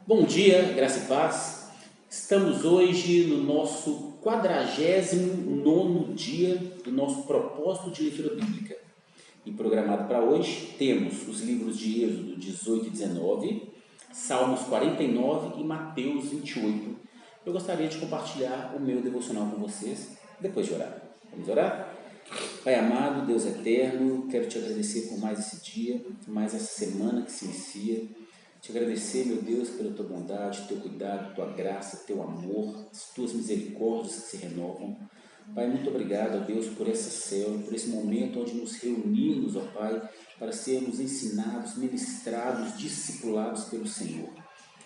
Bom dia, graça e paz. Estamos hoje no nosso 49º dia do nosso propósito de leitura bíblica. E programado para hoje temos os livros de Êxodo 18 e 19, Salmos 49 e Mateus 28. Eu gostaria de compartilhar o meu devocional com vocês depois de orar. Vamos orar? Pai amado, Deus eterno, quero te agradecer por mais esse dia, mais essa semana que se inicia. Te agradecer, meu Deus, pela tua bondade, teu cuidado, tua graça, teu amor, as tuas misericórdias que se renovam. Pai, muito obrigado, ó Deus, por essa célula, por esse momento onde nos reunimos, ó Pai, para sermos ensinados, ministrados, discipulados pelo Senhor.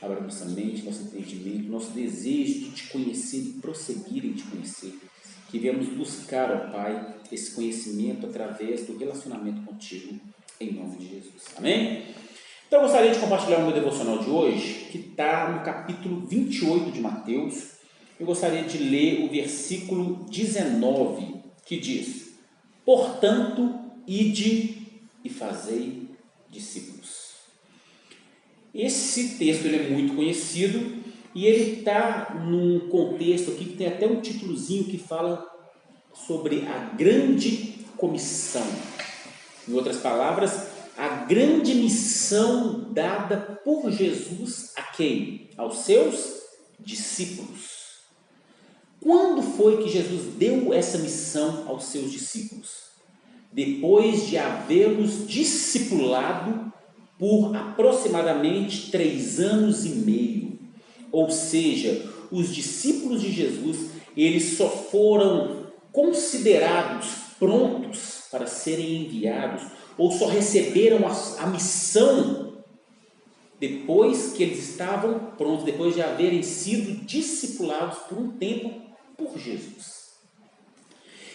Abra nossa mente, nosso entendimento, nosso desejo de te conhecer e prosseguir em te conhecer. Que viemos buscar, ó Pai, esse conhecimento através do relacionamento contigo, em nome de Jesus. Amém? Então eu gostaria de compartilhar o meu devocional de hoje, que está no capítulo 28 de Mateus. Eu gostaria de ler o versículo 19, que diz: Portanto, ide e fazei discípulos. Esse texto ele é muito conhecido e ele está num contexto aqui que tem até um títulozinho que fala sobre a grande comissão. Em outras palavras, a grande missão dada por Jesus a quem? Aos seus discípulos. Quando foi que Jesus deu essa missão aos seus discípulos? Depois de havê-los discipulado por aproximadamente 3 anos e meio. Ou seja, os discípulos de Jesus, eles só foram considerados prontos para serem enviados, ou só receberam a missão depois que eles estavam prontos, depois de haverem sido discipulados por um tempo por Jesus.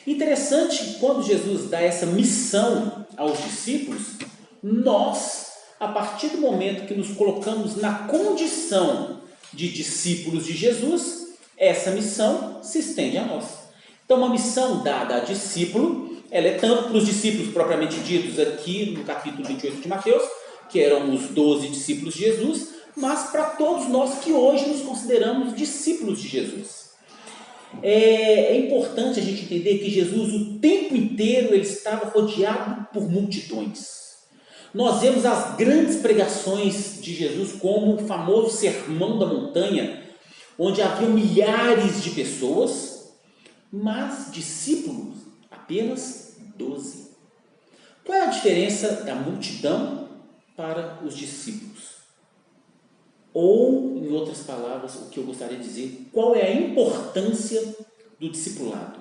Interessante, quando Jesus dá essa missão aos discípulos, nós, a partir do momento que nos colocamos na condição de discípulos de Jesus, essa missão se estende a nós. Então, uma missão dada a discípulo, ela é tanto para os discípulos propriamente ditos aqui no capítulo 28 de Mateus, que eram os 12 discípulos de Jesus, mas para todos nós que hoje nos consideramos discípulos de Jesus. É importante a gente entender que Jesus o tempo inteiro ele estava rodeado por multidões. Nós vemos as grandes pregações de Jesus como o famoso Sermão da Montanha, onde havia milhares de pessoas, mas discípulos apenas 12. Qual é a diferença da multidão para os discípulos? Ou, em outras palavras, o que eu gostaria de dizer, qual é a importância do discipulado?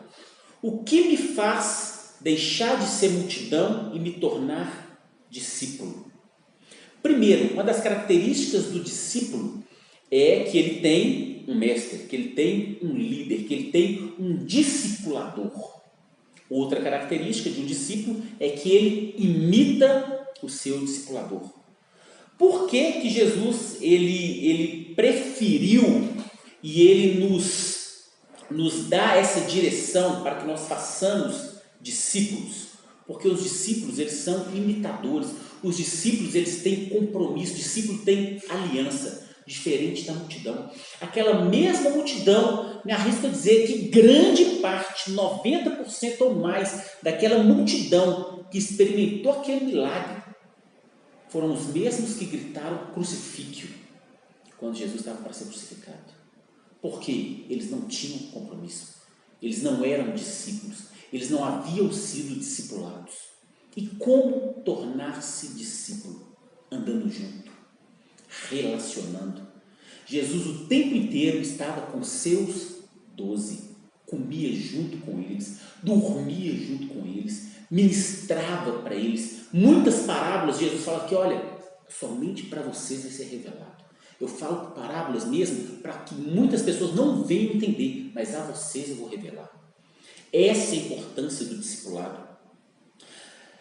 O que me faz deixar de ser multidão e me tornar discípulo? Primeiro, uma das características do discípulo é que ele tem um mestre, que ele tem um líder, que ele tem um discipulador. Outra característica de um discípulo é que ele imita o seu discipulador. Por que Jesus ele preferiu e ele nos dá essa direção para que nós façamos discípulos? Porque os discípulos eles são imitadores, os discípulos eles têm compromisso, o discípulo tem aliança, diferente da multidão. Aquela mesma multidão, me arrisco a dizer que grande parte, 90% ou mais daquela multidão que experimentou aquele milagre, foram os mesmos que gritaram crucifíquio quando Jesus estava para ser crucificado. Porque eles não tinham compromisso, eles não eram discípulos, eles não haviam sido discipulados. E como tornar-se discípulo? Andando junto, relacionando. Jesus o tempo inteiro estava com seus 12, comia junto com eles, dormia junto com eles, ministrava para eles. Muitas parábolas, Jesus fala que, olha, somente para vocês vai ser revelado. Eu falo parábolas mesmo para que muitas pessoas não venham entender, mas a vocês eu vou revelar. Essa é a importância do discipulado.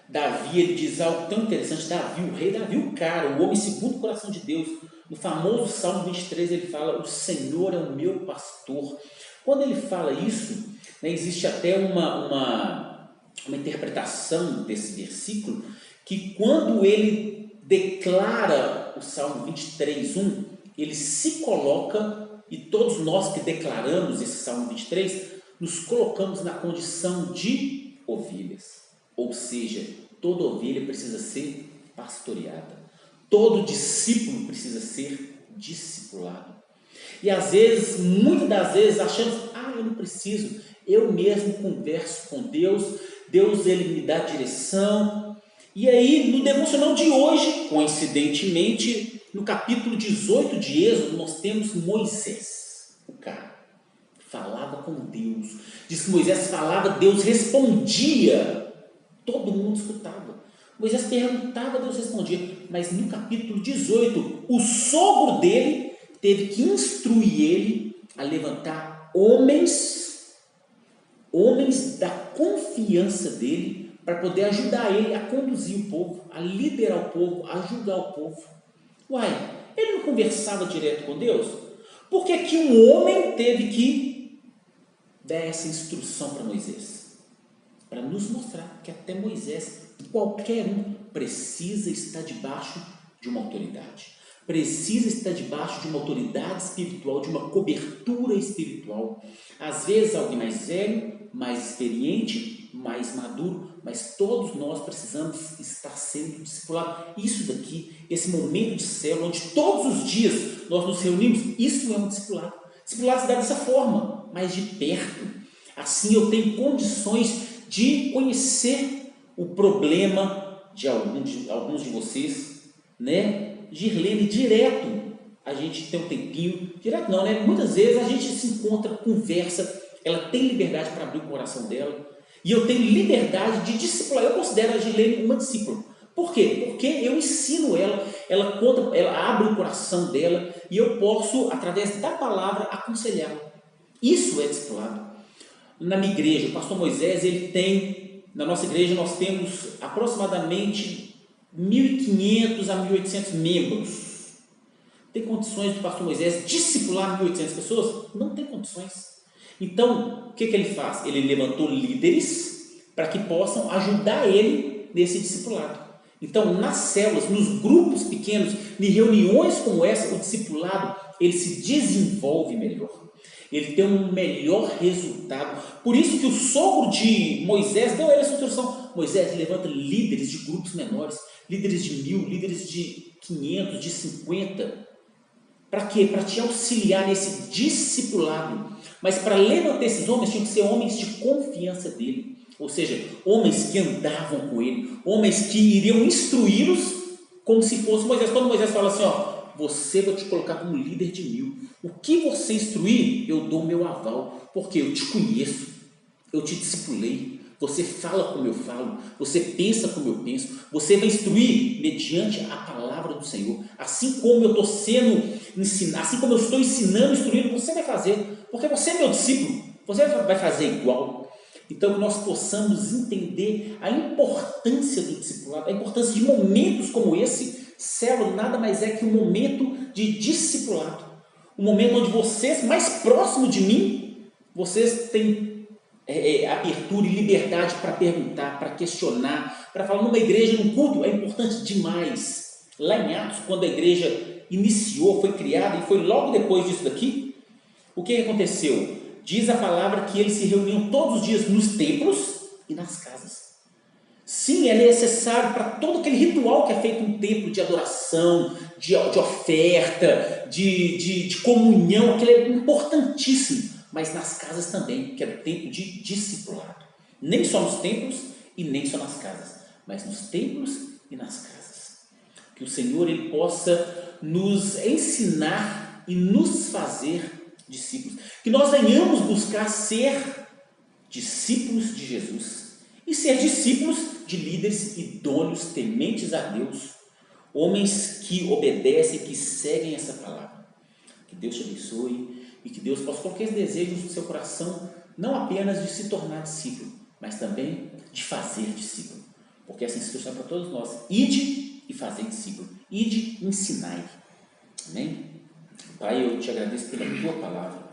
Davi, ele diz algo tão interessante. Davi, o rei Davi, o cara, o homem segundo o coração de Deus, no famoso Salmo 23, ele fala: o Senhor é o meu pastor. Quando ele fala isso, né, existe até uma interpretação desse versículo, que quando ele declara o Salmo 23, 1, ele se coloca, e todos nós que declaramos esse Salmo 23, nos colocamos na condição de ovelhas. Ou seja, toda ovelha precisa ser pastoreada. Todo discípulo precisa ser discipulado. E às vezes, muitas das vezes, achamos, eu não preciso, eu mesmo converso com Deus, Deus ele me dá direção. E aí, no devocional de hoje, coincidentemente, no capítulo 18 de Êxodo, nós temos Moisés, o cara, falava com Deus. Diz que Moisés falava, Deus respondia, todo mundo escutava. Moisés perguntava, Deus respondia. Mas no capítulo 18, o sogro dele teve que instruir ele a levantar homens da confiança dele, para poder ajudar ele a conduzir o povo, a liderar o povo, a julgar o povo. Ele não conversava direto com Deus? Por que que um homem teve que dar essa instrução para Moisés? Para nos mostrar que até Moisés, qualquer um, precisa estar debaixo de uma autoridade. Precisa estar debaixo de uma autoridade espiritual, de uma cobertura espiritual. Às vezes alguém mais velho, mais experiente, mais maduro, mas todos nós precisamos estar sendo discipulados. Isso daqui, esse momento de célula, onde todos os dias nós nos reunimos, isso é um discipulado. Discipulado se dá dessa forma, mais de perto. Assim eu tenho condições de conhecer o problema de alguns de vocês, né? Girlene, direto, a gente tem um tempinho, direto não, né? Muitas vezes a gente se encontra, conversa, ela tem liberdade para abrir o coração dela, e eu tenho liberdade de discipular. Eu considero a Girlene uma discípula. Por quê? Porque eu ensino ela conta, ela abre o coração dela, e eu posso, através da palavra, aconselhá-la. Isso é discipulado. Na minha igreja, o pastor Moisés, na nossa igreja nós temos aproximadamente 1.500 a 1.800 membros. Tem condições do pastor Moisés discipular 1.800 pessoas? Não tem condições. Então, o que ele faz? Ele levantou líderes para que possam ajudar ele nesse discipulado. Então, nas células, nos grupos pequenos, em reuniões como essa, o discipulado, ele se desenvolve melhor. Ele tem um melhor resultado. Por isso que o sogro de Moisés deu a ele essa instrução. Moisés, levanta líderes de grupos menores, líderes de 1.000, líderes de 500, de 50. Para quê? Para te auxiliar nesse discipulado. Mas para levantar esses homens, tinham que ser homens de confiança dele. Ou seja, homens que andavam com ele, homens que iriam instruí-los como se fosse Moisés. Quando Moisés fala assim, você vai te colocar como líder de 1.000. O que você instruir, eu dou meu aval, porque eu te conheço, eu te discipulei, você fala como eu falo, você pensa como eu penso, você vai instruir mediante a palavra do Senhor. Assim como eu estou sendo ensinado, assim como eu estou ensinando, instruindo, você vai fazer, porque você é meu discípulo, você vai fazer igual. Então, que nós possamos entender a importância do discipulado, a importância de momentos como esse. Célula nada mais é que um momento de discipulado, um momento onde vocês, mais próximo de mim, vocês têm abertura e liberdade para perguntar, para questionar, para falar. Numa igreja, num culto, é importante demais. Lá em Atos, quando a igreja iniciou, foi criada, e foi logo depois disso daqui, o que aconteceu? Diz a palavra que eles se reuniam todos os dias nos templos e nas casas. Sim, é necessário para todo aquele ritual que é feito no templo, de adoração, de oferta, de comunhão, aquele é importantíssimo. Mas nas casas também, que é o tempo de discipulado. Nem só nos templos e nem só nas casas, mas nos templos e nas casas. Que o Senhor ele possa nos ensinar e nos fazer discípulos. Que nós venhamos buscar ser discípulos de Jesus. E ser discípulos de líderes idôneos, tementes a Deus, homens que obedecem, que seguem essa palavra. Que Deus te abençoe e que Deus possa colocar esse desejo no seu coração, não apenas de se tornar discípulo, mas também de fazer discípulo, porque essa instrução é para todos nós. Ide e fazer discípulo, ide e ensinai. Amém? Pai, eu te agradeço pela tua palavra.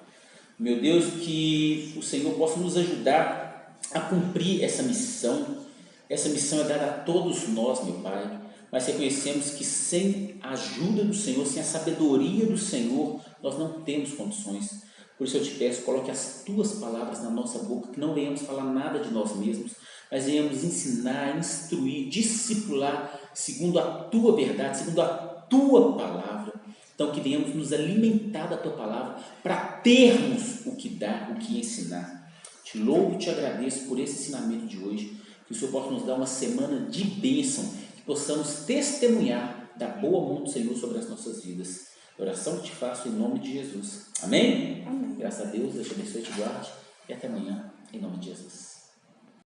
Meu Deus, que o Senhor possa nos ajudar a cumprir essa missão. Essa missão é dada a todos nós, meu Pai, mas reconhecemos que sem a ajuda do Senhor, sem a sabedoria do Senhor, nós não temos condições. Por isso eu te peço, coloque as tuas palavras na nossa boca, que não venhamos falar nada de nós mesmos, mas venhamos ensinar, instruir, discipular, segundo a tua verdade, segundo a tua palavra. Então que venhamos nos alimentar da tua palavra, para termos o que dar, o que ensinar. Te louvo e te agradeço por esse ensinamento de hoje, que o Senhor possa nos dar uma semana de bênção, que possamos testemunhar da boa mão do Senhor sobre as nossas vidas. Oração que te faço em nome de Jesus. Amém? Amém. Graças a Deus, Deus te abençoe e te guarde. E até amanhã, em nome de Jesus.